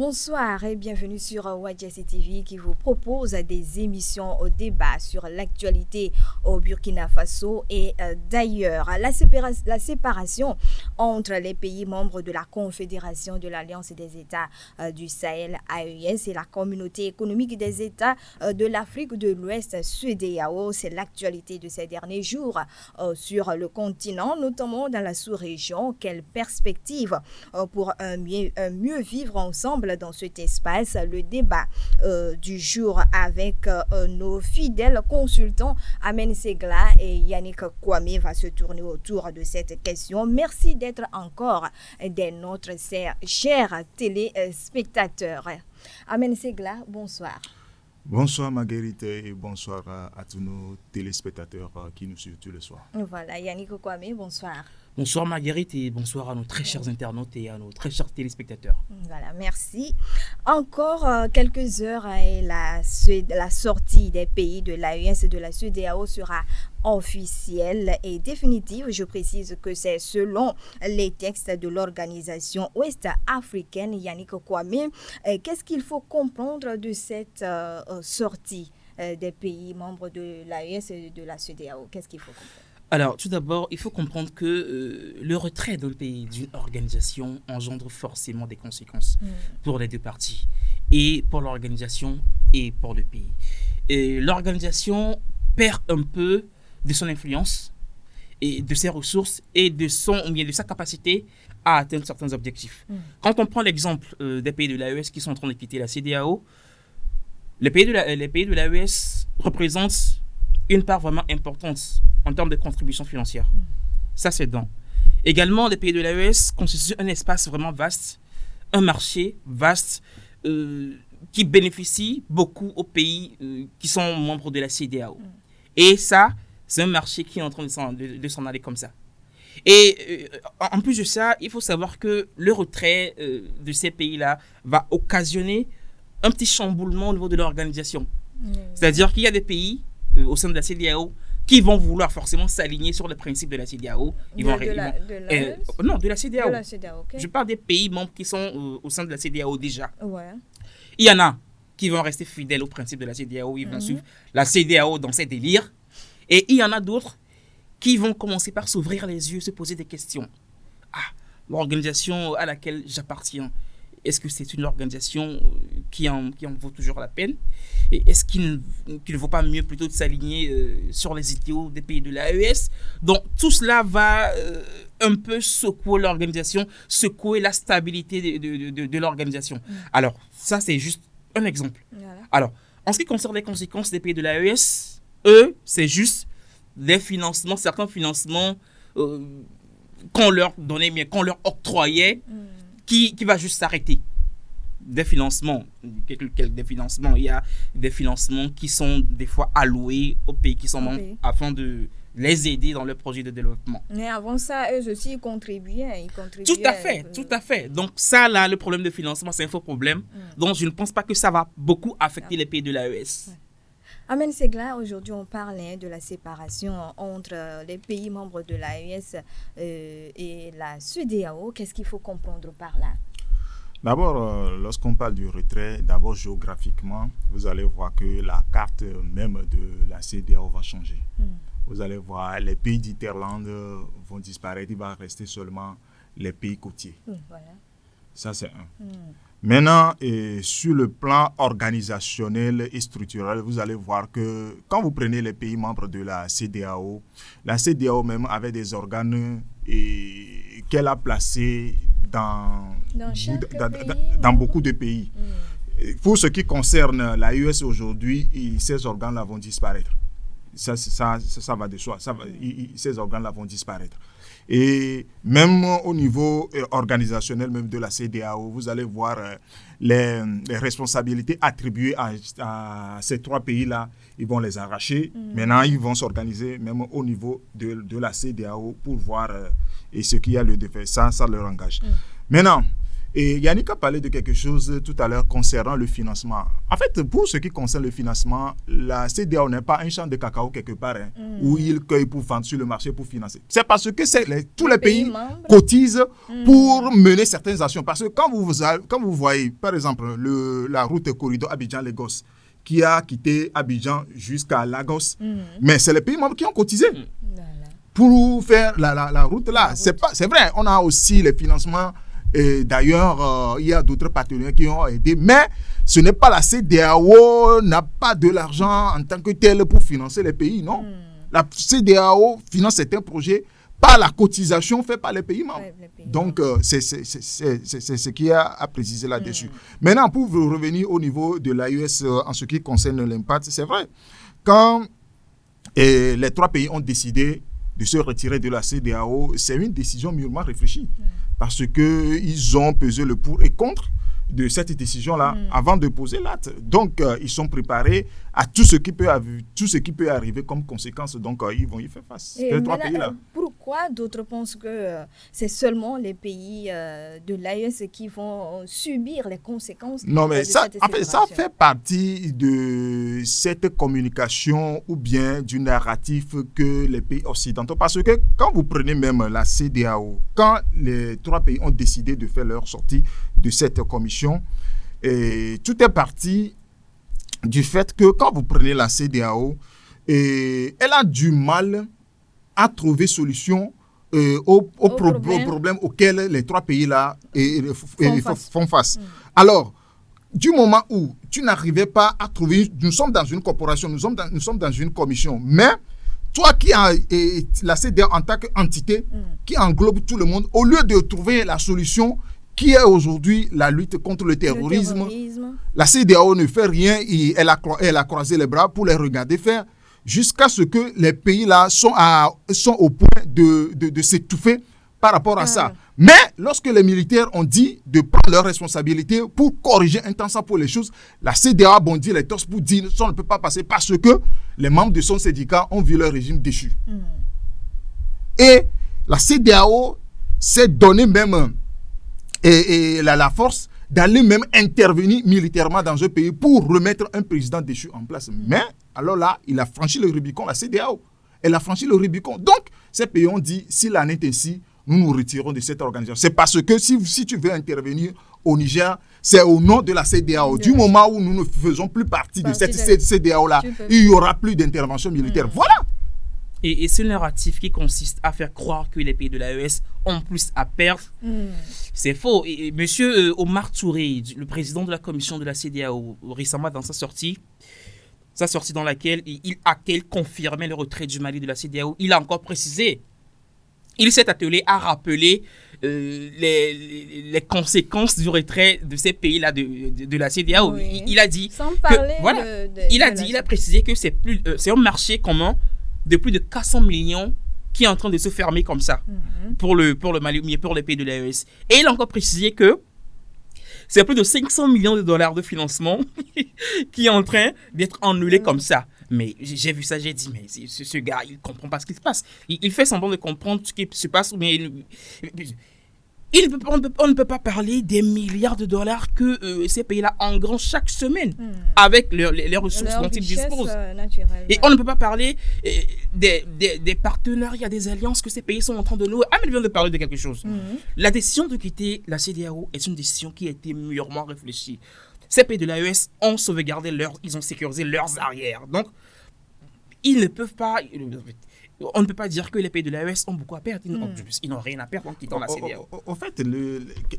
Bonsoir et bienvenue sur Wadjassi TV qui vous propose des émissions au débat sur l'actualité au Burkina Faso et d'ailleurs. La séparation entre les pays membres de la Confédération de l'Alliance des États du Sahel AES et la Communauté économique des États de l'Afrique de l'Ouest CEDEAO, c'est l'actualité de ces derniers jours sur le continent, notamment dans la sous-région. Quelle perspective pour un mieux vivre ensemble dans cet espace? Le débat du jour avec nos fidèles consultants Amen Segla et Yannick Kwame va se tourner autour de cette question. Merci d'être encore des nôtres, chers téléspectateurs. Amen Segla, bonsoir. Bonsoir Marguerite et bonsoir à tous nos téléspectateurs qui nous suivent tous les soirs. Voilà, Yannick Kwame, bonsoir. Bonsoir Marguerite et bonsoir à nos très chers internautes et à nos très chers téléspectateurs. Voilà, merci. Encore quelques heures et la sortie des pays de l'AES et de la CEDEAO sera officielle et définitive. Je précise que c'est selon les textes de l'organisation ouest-africaine. Yannick Kwame, qu'est-ce qu'il faut comprendre de cette sortie des pays membres de l'AES et de la CEDEAO? Qu'est-ce qu'il faut comprendre? Alors, tout d'abord, il faut comprendre que le retrait d'un pays, d'une organisation, engendre forcément des conséquences pour les deux parties, et pour l'organisation et pour le pays. Et l'organisation perd un peu de son influence, et de ses ressources, et de sa capacité à atteindre certains objectifs. Quand on prend l'exemple des pays de l'AES qui sont en train de quitter la CEDEAO, les pays de l'AES représentent une part vraiment importante en termes de contribution financière. Ça, c'est dans. Également, les pays de l'AES constituent un espace vraiment vaste, un marché vaste qui bénéficie beaucoup aux pays qui sont membres de la CEDEAO. Et ça, c'est un marché qui est en train de s'en aller comme ça. Et en plus de ça, il faut savoir que le retrait de ces pays-là va occasionner un petit chamboulement au niveau de l'organisation. C'est-à-dire qu'il y a des pays au sein de la CEDEAO qui vont vouloir forcément s'aligner sur les principes de la CEDEAO. Non, de la CEDEAO. De la CEDEAO, okay. Je parle des pays membres qui sont au sein de la CEDEAO déjà. Ouais. Il y en a qui vont rester fidèles aux principes de la CEDEAO, ils vont suivre la CEDEAO dans ses délires. Et il y en a d'autres qui vont commencer par s'ouvrir les yeux, se poser des questions. L'organisation à laquelle j'appartiens, est-ce que c'est une organisation qui en vaut toujours la peine? Et est-ce qu'il ne vaut pas mieux plutôt de s'aligner sur les idéaux des pays de l'AES? Donc tout cela va un peu secouer l'organisation, secouer la stabilité de l'organisation. Alors ça, c'est juste un exemple. Voilà. Alors, en ce qui concerne les conséquences des pays de l'AES, eux, c'est juste des financements, certains financements qu'on leur donnait, mais qu'on leur octroyait, qui va juste s'arrêter. Des financements, il y a des financements qui sont des fois alloués aux pays qui sont membres afin de les aider dans leur projet de développement. Mais avant ça, eux aussi, ils contribuaient. Tout à fait. Donc ça, là, le problème de financement, c'est un faux problème. Donc je ne pense pas que ça va beaucoup affecter les pays de l'AES. Amen Segla, aujourd'hui on parle de la séparation entre les pays membres de l'AES et la CEDEAO. Qu'est-ce qu'il faut comprendre par là? D'abord, lorsqu'on parle du retrait, d'abord géographiquement, vous allez voir que la carte même de la CEDEAO va changer. Vous allez voir, les pays d'Interland vont disparaître, il va rester seulement les pays côtiers. Voilà. Ça, c'est un. Maintenant, sur le plan organisationnel et structurel, vous allez voir que quand vous prenez les pays membres de la CEDEAO même avait des organes qu'elle a placés dans beaucoup de pays. Pour ce qui concerne l'AES aujourd'hui, ces organes-là vont disparaître. Ça va de soi. Ces organes-là vont disparaître. Et même au niveau organisationnel même de la CEDEAO, vous allez voir les responsabilités attribuées à ces trois pays-là, ils vont les arracher. Maintenant, ils vont s'organiser même au niveau de la CEDEAO pour voir et ce qu'il y a lieu de faire. Ça leur engage. Maintenant, Et Yannick a parlé de quelque chose tout à l'heure concernant le financement. En fait, pour ce qui concerne le financement, la CEDEAO n'est pas un champ de cacao quelque part où ils cueillent pour vendre sur le marché pour financer. C'est parce que tous les pays cotisent pour mener certaines actions. Parce que quand vous voyez, par exemple, la route corridor Abidjan-Lagos, qui a quitté Abidjan jusqu'à Lagos, mais c'est les pays membres qui ont cotisé pour faire la route là. C'est vrai, on a aussi les financements. Et d'ailleurs, il y a d'autres partenaires qui ont aidé, mais ce n'est pas la CEDEAO, n'a pas de l'argent en tant que tel pour financer les pays, non. La CEDEAO finance certains projets par la cotisation faite par les pays membres. Donc, c'est ce qu'il y a à préciser là-dessus. Maintenant, pour revenir au niveau de l'AES en ce qui concerne l'impact, c'est vrai, quand les 3 pays ont décidé de se retirer de la CEDEAO, c'est une décision mûrement réfléchie. Parce qu'ils ont pesé le pour et contre de cette décision-là avant de poser l'acte. Donc, ils sont préparés à tout ce qui peut arriver comme conséquence. Donc, ils vont y faire face. Les 3 pays-là. Pourquoi d'autres pensent que c'est seulement les pays de l'AES qui vont subir les conséquences Non, mais de cette séparation? En fait, ça fait partie de cette communication ou bien du narratif que les pays occidentaux... Parce que quand vous prenez même la CEDEAO, quand les 3 pays ont décidé de faire leur sortie de cette commission, et tout est parti du fait que quand vous prenez la CEDEAO, elle a du mal à trouver solution aux problèmes auxquels les 3 pays-là font face. Alors, du moment où tu n'arrivais pas à trouver... Nous sommes dans une corporation, nous sommes dans une commission, mais toi qui as la CEDEAO en tant qu'entité qui englobe tout le monde, au lieu de trouver la solution qui est aujourd'hui la lutte contre le terrorisme, la CEDEAO ne fait rien, et elle a croisé les bras pour les regarder faire, jusqu'à ce que les pays-là sont au point de s'étouffer par rapport à ça. Mais lorsque les militaires ont dit de prendre leurs responsabilités pour corriger un temps ça pour les choses, la CEDEAO a bondi les torses pour dire que ça ne peut pas passer parce que les membres de son syndicat ont vu leur régime déchu. Et la CEDEAO s'est donné même la force d'aller même intervenir militairement dans un pays pour remettre un président déchu en place. Mais, alors là, il a franchi le Rubicon, la CEDEAO. Elle a franchi le Rubicon. Donc, ces pays ont dit, si l'en est ainsi, nous nous retirons de cette organisation. C'est parce que si tu veux intervenir au Niger, c'est au nom de la CEDEAO. Du moment où nous ne faisons plus partie de cette CEDEAO-là, il n'y aura plus d'intervention militaire. Voilà. Et ce narratif qui consiste à faire croire que les pays de l'AES ont plus à perdre, c'est faux. Et monsieur Omar Touré, le président de la commission de la CEDEAO, récemment dans sa sortie dans laquelle il confirmait le retrait du Mali de la CEDEAO, il a encore précisé, il s'est attelé à rappeler les conséquences du retrait de ces pays-là de la CEDEAO. Oui. Il a dit, sans parler il a précisé que c'est un marché commun de plus de 400 millions qui est en train de se fermer comme ça pour le Mali, mais pour les pays de l'AES. Et il a encore précisé que c'est plus de 500 millions de dollars de financement qui est en train d'être annulé comme ça. Mais j'ai vu ça, j'ai dit, mais ce gars, il ne comprend pas ce qui se passe. Il fait semblant de comprendre ce qui se passe, mais on ne peut pas parler des milliards de dollars que ces pays-là engrangent chaque semaine avec les ressources dont ils disposent. Et on ne peut pas parler des partenariats, des alliances que ces pays sont en train de nouer. Ahmed vient de parler de quelque chose. La décision de quitter la CEDEAO est une décision qui a été mûrement réfléchie. Ces pays de l'AES ont sauvegardé ils ont sécurisé leurs arrières. Donc, ils ne peuvent pas... On ne peut pas dire que les pays de l'AES ont beaucoup à perdre. Ils n'ont rien à perdre en quittant la CEDEAO. En fait,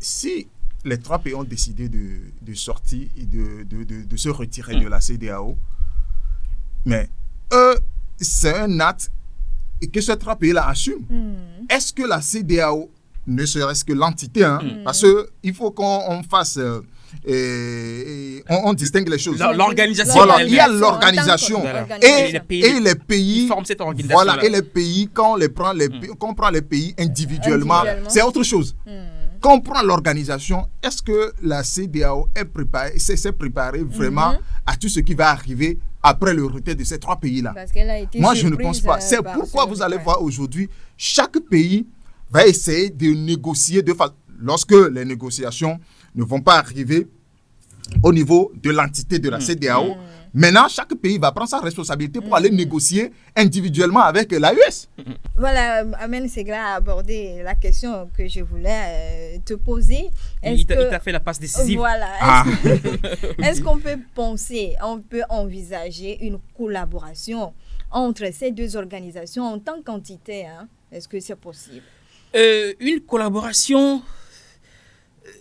si les 3 pays ont décidé de sortir et de se retirer de la CEDEAO, mais c'est un acte que ces 3 pays-là assument. Est-ce que la CEDEAO, ne serait-ce que l'entité, parce qu'il faut qu'on fasse... on distingue les choses. L'organisation. Voilà, il y a l'organisation et les pays forment cette organisation. Voilà, et les pays, quand on prend les pays individuellement, c'est autre chose. Quand on prend l'organisation, est-ce que la CEDEAO s'est préparée vraiment à tout ce qui va arriver après le retrait de ces 3 pays-là? Moi, je ne pense pas. C'est pourquoi vous allez voir aujourd'hui, chaque pays va essayer de négocier de façon. lorsque les négociations ne vont pas arriver au niveau de l'entité de la CEDEAO, maintenant, chaque pays va prendre sa responsabilité pour aller négocier individuellement avec l'AES. Voilà, Amen Segla a abordé la question que je voulais te poser. Il t'a fait la passe décisive. Voilà. Est-ce qu'on peut penser, on peut envisager une collaboration entre ces deux organisations en tant qu'entité, hein? Est-ce que c'est possible? Une collaboration,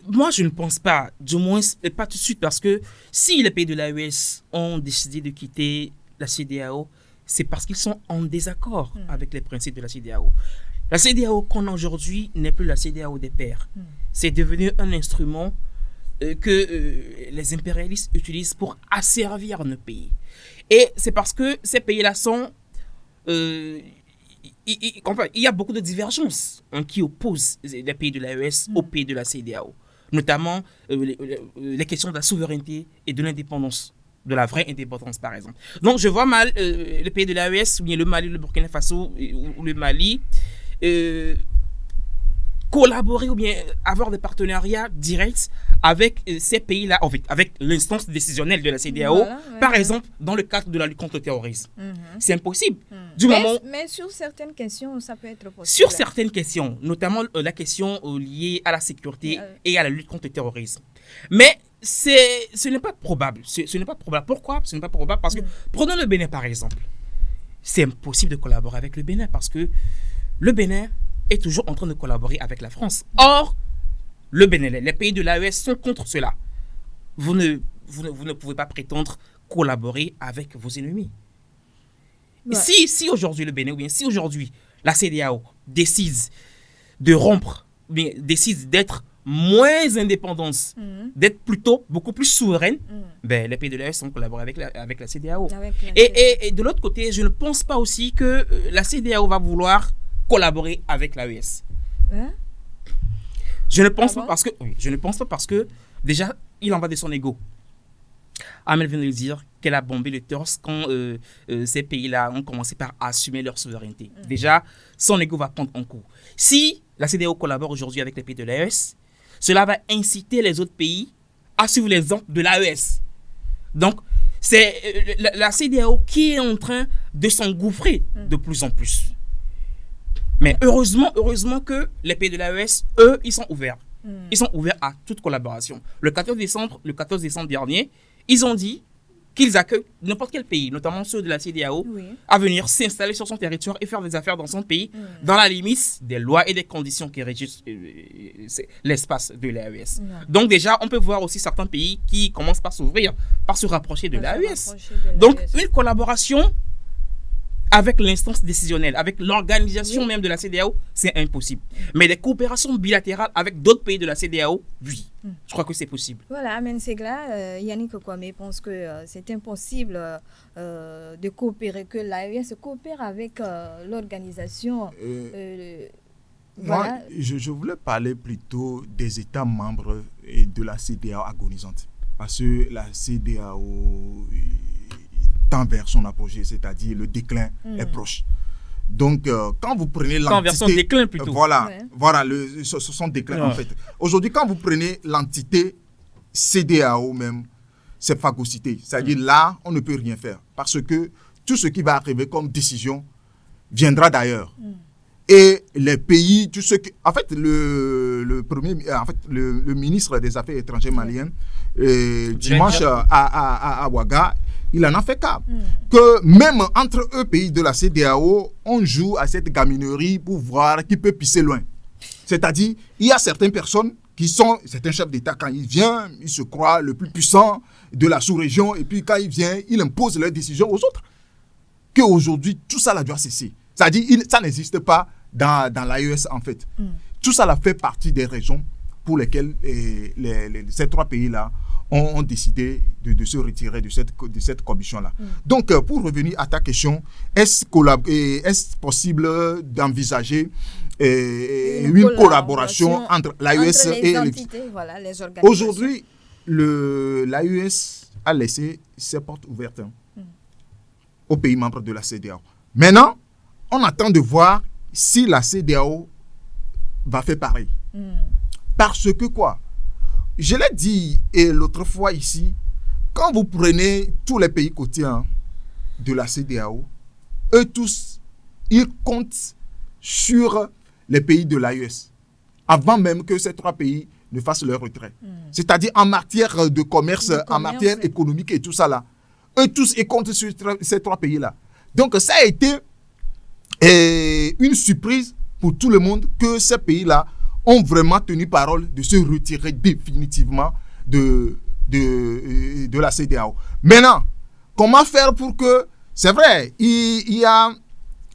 moi je ne pense pas, du moins pas tout de suite, parce que si les pays de l'AES ont décidé de quitter la CEDEAO, c'est parce qu'ils sont en désaccord avec les principes de la CEDEAO. La CEDEAO qu'on a aujourd'hui n'est plus la CEDEAO des pairs. C'est devenu un instrument que les impérialistes utilisent pour asservir nos pays. Et c'est parce que ces pays-là sont... il y a beaucoup de divergences qui opposent les pays de l'AES aux pays de la CEDEAO, notamment les questions de la souveraineté et de l'indépendance, de la vraie indépendance par exemple. Donc je vois mal les pays de l'AES, ou bien le Mali, le Burkina Faso ou le Mali, collaborer ou bien avoir des partenariats directs avec ces pays-là, en fait, avec l'instance décisionnelle de la CEDEAO, par exemple, dans le cadre de la lutte contre le terrorisme. C'est impossible. Mais sur certaines questions, ça peut être possible. Sur certaines questions, notamment la question liée à la sécurité et à la lutte contre le terrorisme. Mais ce n'est pas probable. Ce n'est pas probable. Pourquoi ce n'est pas probable? Parce que, prenons le Bénin par exemple. C'est impossible de collaborer avec le Bénin parce que le Bénin est toujours en train de collaborer avec la France. Or, le Bénin, les pays de l'AES sont contre cela. Vous ne pouvez pas prétendre collaborer avec vos ennemis. Ouais. Si aujourd'hui le Bénin, ou bien si aujourd'hui la CEDEAO décide de rompre, bien, décide d'être moins indépendante, d'être plutôt beaucoup plus souveraine, ben, les pays de l'AES vont collaborer avec la CEDEAO. Et de l'autre côté, je ne pense pas aussi que la CEDEAO va vouloir collaborer avec l'AES. Hein? Je ne pense pas parce que je ne pense pas parce que déjà il en va de son ego. Amel vient de le dire qu'elle a bombé le torse quand ces pays-là ont commencé par assumer leur souveraineté. Déjà, son ego va prendre un coup. Si la CEDEAO collabore aujourd'hui avec les pays de l'AES, cela va inciter les autres pays à suivre l'exemple de l'AES. Donc, c'est la CEDEAO qui est en train de s'engouffrer de plus en plus. Mais heureusement que les pays de l'AES, eux, ils sont ouverts. Ils sont ouverts à toute collaboration. Le 14 décembre dernier, ils ont dit qu'ils accueillent n'importe quel pays, notamment ceux de la CEDEAO, à venir s'installer sur son territoire et faire des affaires dans son pays, dans la limite des lois et des conditions qui régissent l'espace de l'AES. Donc déjà, on peut voir aussi certains pays qui commencent par s'ouvrir, par se rapprocher de l'AES. Donc une collaboration avec l'instance décisionnelle, avec l'organisation même de la CEDEAO, c'est impossible. Mais des coopérations bilatérales avec d'autres pays de la CEDEAO, oui, je crois que c'est possible. Voilà, Amen Segla, Yannick Kwame pense que c'est impossible de coopérer, que l'AES coopère avec l'organisation. Moi, je voulais parler plutôt des États membres et de la CEDEAO agonisante. Parce que la CEDEAO tend vers son apogée, c'est-à-dire le déclin est proche. Donc, quand vous prenez l'entité... vers son déclin plutôt. Voilà son déclin en fait. Aujourd'hui, quand vous prenez l'entité CEDEAO même, c'est phagocyté. C'est-à-dire là, on ne peut rien faire. Parce que tout ce qui va arriver comme décision viendra d'ailleurs. Et les pays, tout ce qui... En fait, le ministre des Affaires étrangères malien, dimanche à Ouaga, il en a fait cas. Que même entre eux, pays de la CEDEAO, on joue à cette gaminerie pour voir qui peut pisser loin. C'est-à-dire, il y a certaines personnes qui sont, certains chefs d'État, quand ils viennent, ils se croient le plus puissant de la sous-région, et puis quand ils viennent, ils imposent leurs décisions aux autres. Qu'aujourd'hui, tout ça là doit cesser. C'est-à-dire, ça n'existe pas dans l'AES en fait. Tout ça là fait partie des raisons pour lesquelles ces trois pays-là ont décidé de se retirer de cette commission-là. Donc, pour revenir à ta question, est-ce possible d'envisager une collaboration entre l'AES et les organisations? Aujourd'hui, l'AES a laissé ses portes ouvertes aux pays membres de la CEDEAO. Maintenant, on attend de voir si la CEDEAO va faire pareil. Parce que quoi? Je l'ai dit l'autre fois ici, quand vous prenez tous les pays côtiers de la CEDEAO, eux tous, ils comptent sur les pays de l'AES, avant même que ces 3 pays ne fassent leur retrait. C'est-à-dire en matière de commerce, en matière économique et tout ça là. Eux tous, ils comptent sur ces 3 pays-là. Donc ça a été une surprise pour tout le monde que ces pays-là ont vraiment tenu parole de se retirer définitivement de la CEDEAO. Maintenant, comment faire pour que... C'est vrai, il y a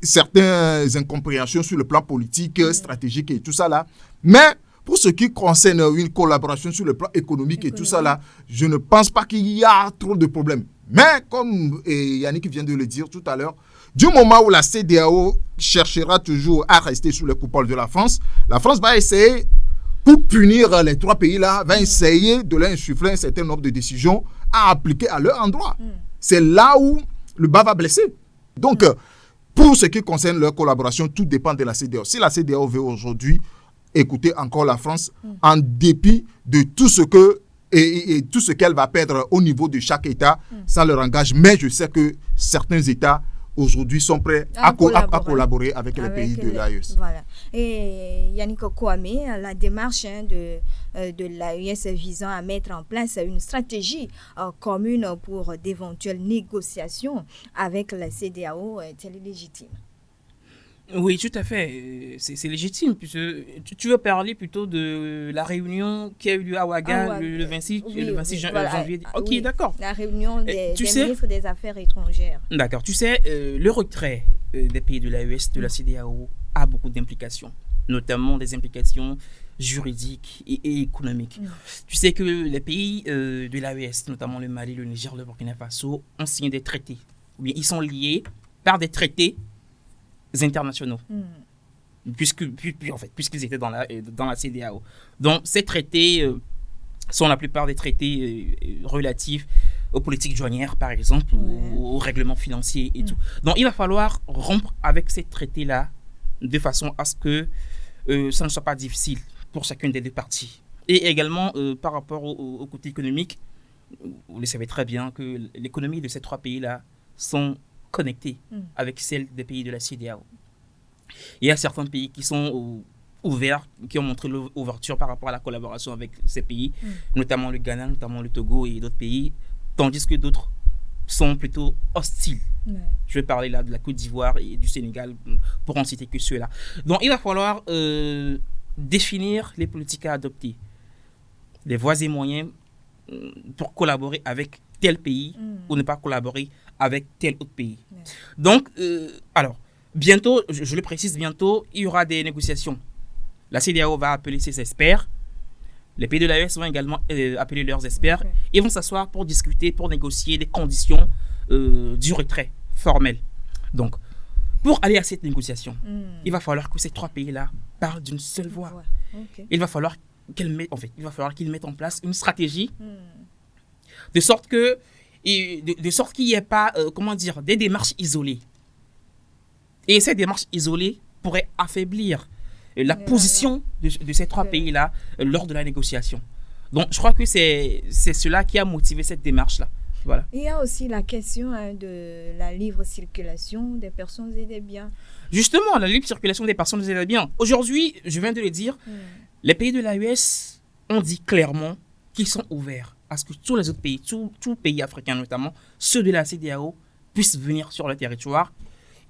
certaines incompréhensions sur le plan politique, stratégique et tout ça là. Mais pour ce qui concerne une collaboration sur le plan économique et tout ça là, je ne pense pas qu'il y a trop de problèmes. Mais comme Yannick vient de le dire tout à l'heure, du moment où la CEDEAO cherchera toujours à rester sous les coupoles de la France va essayer, pour punir les 3 pays-là, va essayer de leur insuffler un certain nombre de décisions à appliquer à leur endroit. C'est là où le bas va blesser. Donc, pour ce qui concerne leur collaboration, tout dépend de la CEDEAO. Si la CEDEAO veut aujourd'hui écouter encore la France, en dépit de tout ce que et tout ce qu'elle va perdre au niveau de chaque État, ça leur engage. Mais je sais que certains États aujourd'hui sont prêts à collaborer avec les pays de l'AES. Voilà. Et Yannick Kouame, la démarche de l'AES visant à mettre en place une stratégie commune pour d'éventuelles négociations avec la CEDEAO est-elle légitime? Oui, tout à fait. C'est légitime. Puisque tu veux parler plutôt de la réunion qui a eu lieu à Ouaga le 26 janvier. Ok, oui, d'accord. La réunion des ministres des Affaires étrangères. D'accord. Tu sais, le retrait des pays de l'AES, de la CEDEAO, a beaucoup d'implications, notamment des implications juridiques et économiques. Tu sais que les pays de l'AES, notamment le Mali, le Niger, le Burkina Faso, ont signé des traités. Ou bien ils sont liés par des traités internationaux, puisqu'ils étaient dans la CEDEAO. Donc, ces traités sont la plupart des traités relatifs aux politiques douanières, par exemple, aux règlements financiers et tout. Donc, il va falloir rompre avec ces traités-là de façon à ce que ça ne soit pas difficile pour chacune des 2 parties. Et également, par rapport au côté économique, vous le savez très bien que l'économie de ces 3 pays-là sont connectés avec celle des pays de la CEDEAO. Il y a certains pays qui sont ouverts, qui ont montré l'ouverture par rapport à la collaboration avec ces pays, notamment le Ghana, notamment le Togo et d'autres pays, tandis que d'autres sont plutôt hostiles. Je vais parler là de la Côte d'Ivoire et du Sénégal, pour en citer que ceux-là. Donc il va falloir définir les politiques à adopter, les voies et moyens pour collaborer avec tel pays ou ne pas collaborer avec tel autre pays. Donc, alors, bientôt, je le précise, bientôt, il y aura des négociations. La CEDEAO va appeler ses experts. Les pays de l'AES vont également appeler leurs experts. Ils vont s'asseoir pour discuter, pour négocier des conditions du retrait formel. Donc, pour aller à cette négociation, il va falloir que ces 3 pays-là parlent d'une seule voix. Il va falloir qu'ils mettent en place une stratégie de sorte qu'il n'y ait pas, des démarches isolées. Et ces démarches isolées pourraient affaiblir la position de ces 3 pays-là lors de la négociation. Donc, je crois que c'est cela qui a motivé cette démarche-là. Voilà. Il y a aussi la question de la libre circulation des personnes et des biens. Justement, la libre circulation des personnes et des biens. Aujourd'hui, je viens de le dire, les pays de l'AES ont dit clairement qu'ils sont ouverts à ce que tous les autres pays, tous pays africains notamment, ceux de la CEDEAO, puissent venir sur le territoire,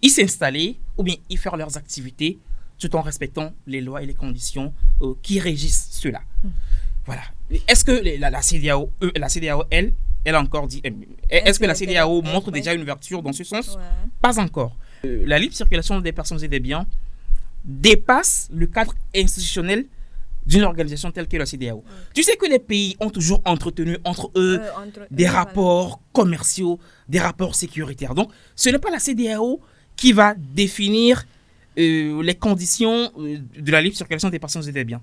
y s'installer ou bien y faire leurs activités tout en respectant les lois et les conditions qui régissent cela. Voilà. Est-ce que la CEDEAO, elle a encore dit... Est-ce que la CEDEAO montre déjà une ouverture dans ce sens? Pas encore. La libre circulation des personnes et des biens dépasse le cadre institutionnel d'une organisation telle que la CEDEAO. Tu sais que les pays ont toujours entretenu entre eux des rapports commerciaux, des rapports sécuritaires. Donc, ce n'est pas la CEDEAO qui va définir les conditions de la libre circulation des personnes et des biens.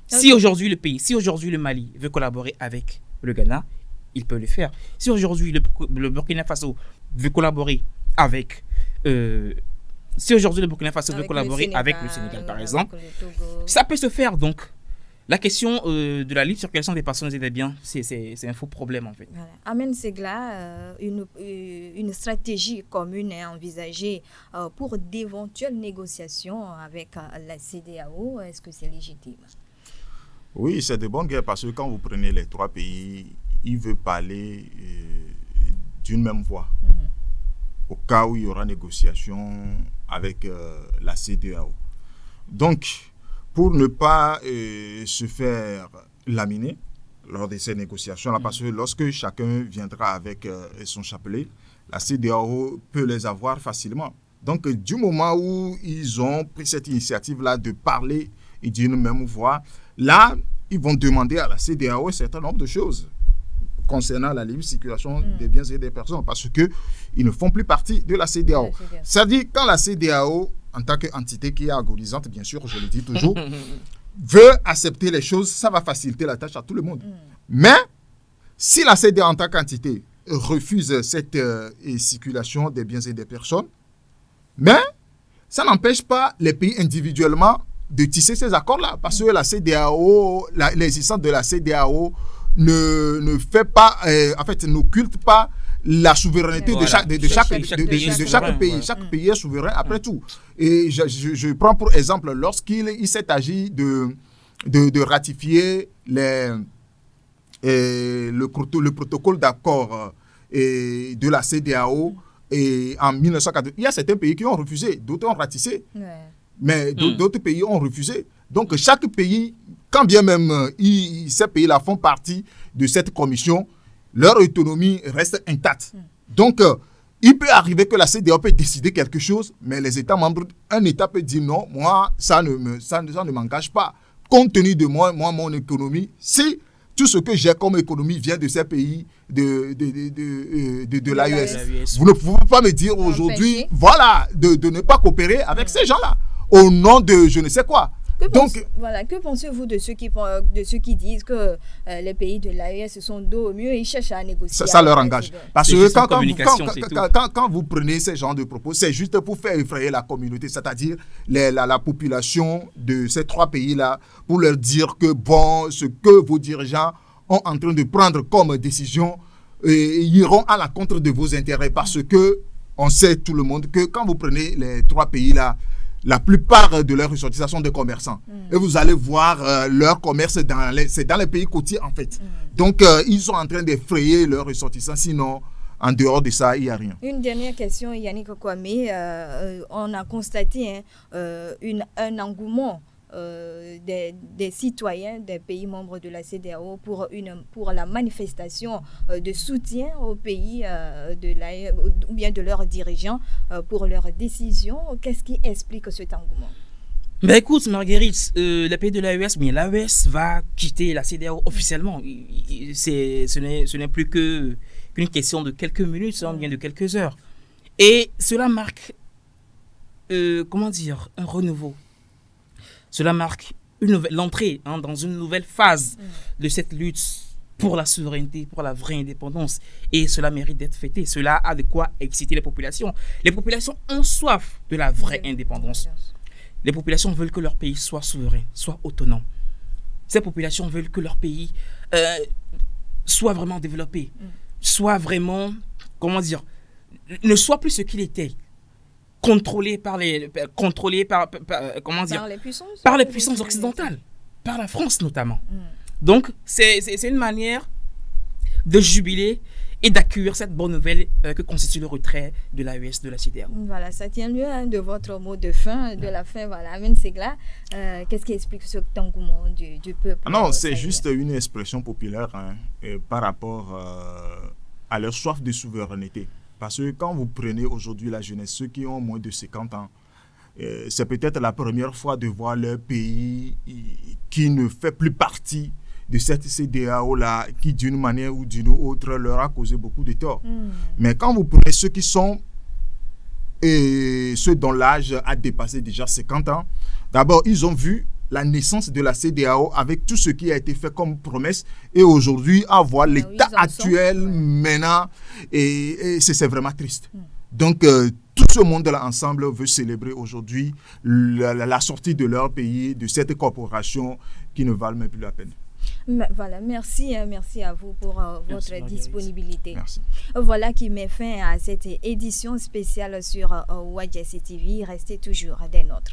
Si aujourd'hui le Mali veut collaborer avec le Ghana, il peut le faire. Si aujourd'hui le Burkina Faso veut collaborer avec avec le Sénégal, par exemple, ça peut se faire. Donc, La question de la libre circulation des personnes et des biens, c'est un faux problème en fait. Voilà. Amen Segla, une stratégie commune est envisagée pour d'éventuelles négociations avec la CEDEAO. Est-ce que c'est légitime? Oui, c'est de bonne guerre parce que quand vous prenez les trois pays, ils veulent parler d'une même voix. Au cas où il y aura négociation avec la CEDEAO. Donc, pour ne pas se faire laminer lors de ces négociations-là, parce que lorsque chacun viendra avec son chapelet, la CEDEAO peut les avoir facilement. Donc, du moment où ils ont pris cette initiative-là de parler et d'une même voix, là, ils vont demander à la CEDEAO un certain nombre de choses concernant la libre circulation des biens et des personnes, parce qu'ils ne font plus partie de la CEDEAO. C'est-à-dire, quand la CEDEAO, en tant qu'entité qui est agonisante, bien sûr, je le dis toujours, veut accepter les choses, ça va faciliter la tâche à tout le monde. Mais, si la CEDEAO, en tant qu'entité, refuse cette circulation des biens et des personnes, mais ça n'empêche pas les pays individuellement de tisser ces accords-là, parce que la CEDEAO, l'existence de la CEDEAO ne fait pas, en fait, n'occulte pas la souveraineté de chaque pays. Chaque pays est souverain après tout. Et je prends pour exemple, lorsqu'il s'est agi de ratifier le protocole d'accord de la CEDEAO en 1980, il y a certains pays qui ont refusé, d'autres ont ratifié. Mais d'autres pays ont refusé. Donc, chaque pays, quand bien même ces pays-là font partie de cette commission, leur autonomie reste intacte. Donc, il peut arriver que la CEDEAO peut décider quelque chose, mais les États membres, un État peut dire non, moi, ça ne m'engage pas. Compte tenu de moi, mon économie, si tout ce que j'ai comme économie vient de ces pays de l'AES, vous ne pouvez pas me dire aujourd'hui, voilà, de ne pas coopérer avec ces gens-là, au nom de je ne sais quoi. Que pensez-vous de ceux qui disent que les pays de l'AES sont dos au mur et ils cherchent à négocier? Ça leur engage. Parce que quand vous prenez ce genre de propos, c'est juste pour faire effrayer la communauté, c'est-à-dire la population de ces trois pays-là, pour leur dire que bon, ce que vos dirigeants sont en train de prendre comme décision, iront à l'encontre de vos intérêts. Parce que on sait tout le monde que quand vous prenez les trois pays-là, la plupart de leurs ressortissants sont des commerçants. Et vous allez voir leur commerce, c'est dans les pays côtiers en fait. Donc, ils sont en train d'effrayer leurs ressortissants. Sinon, en dehors de ça, il n'y a rien. Une dernière question, Yannick Kwame. On a constaté un engouement des citoyens des pays membres de la CEDEAO pour la manifestation de soutien au pays ou bien de leurs dirigeants pour leurs décisions. Qu'est-ce qui explique cet engouement? Ben écoute, Marguerite, les pays de l'AES, l'AES va quitter la CEDEAO officiellement. Ce n'est plus qu'une question de quelques minutes, bien de quelques heures. Et cela marque, un renouveau. Cela marque l'entrée dans une nouvelle phase de cette lutte pour la souveraineté, pour la vraie indépendance. Et cela mérite d'être fêté. Cela a de quoi exciter les populations. Les populations ont soif de la vraie indépendance. Les populations veulent que leur pays soit souverain, soit autonome. Ces populations veulent que leur pays soit vraiment développé, soit vraiment, ne soit plus ce qu'il était. Contrôlé par les puissances occidentales, par la France notamment. Donc, c'est une manière de jubiler et d'accueillir cette bonne nouvelle que constitue le retrait de l'AES de la CEDEAO. Voilà, ça tient lieu de votre mot de fin, de la fin. Voilà, Amen Segla, qu'est-ce qui explique ce engouement du peuple? Non, c'est juste une expression populaire par rapport à leur soif de souveraineté. Parce que quand vous prenez aujourd'hui la jeunesse, ceux qui ont moins de 50 ans, c'est peut-être la première fois de voir leur pays qui ne fait plus partie de cette CEDEAO-là, qui d'une manière ou d'une autre leur a causé beaucoup de tort. Mais quand vous prenez ceux qui sont, ceux dont l'âge a dépassé déjà 50 ans, d'abord, ils ont vu la naissance de la CEDEAO avec tout ce qui a été fait comme promesse et aujourd'hui à voir l'état actuel maintenant et c'est vraiment triste. Donc tout ce monde-là ensemble veut célébrer aujourd'hui la sortie de leur pays, de cette corporation qui ne valent même plus la peine. Voilà, merci à vous pour votre disponibilité. Merci. Voilà qui met fin à cette édition spéciale sur Wadjesse TV. Restez toujours des nôtres.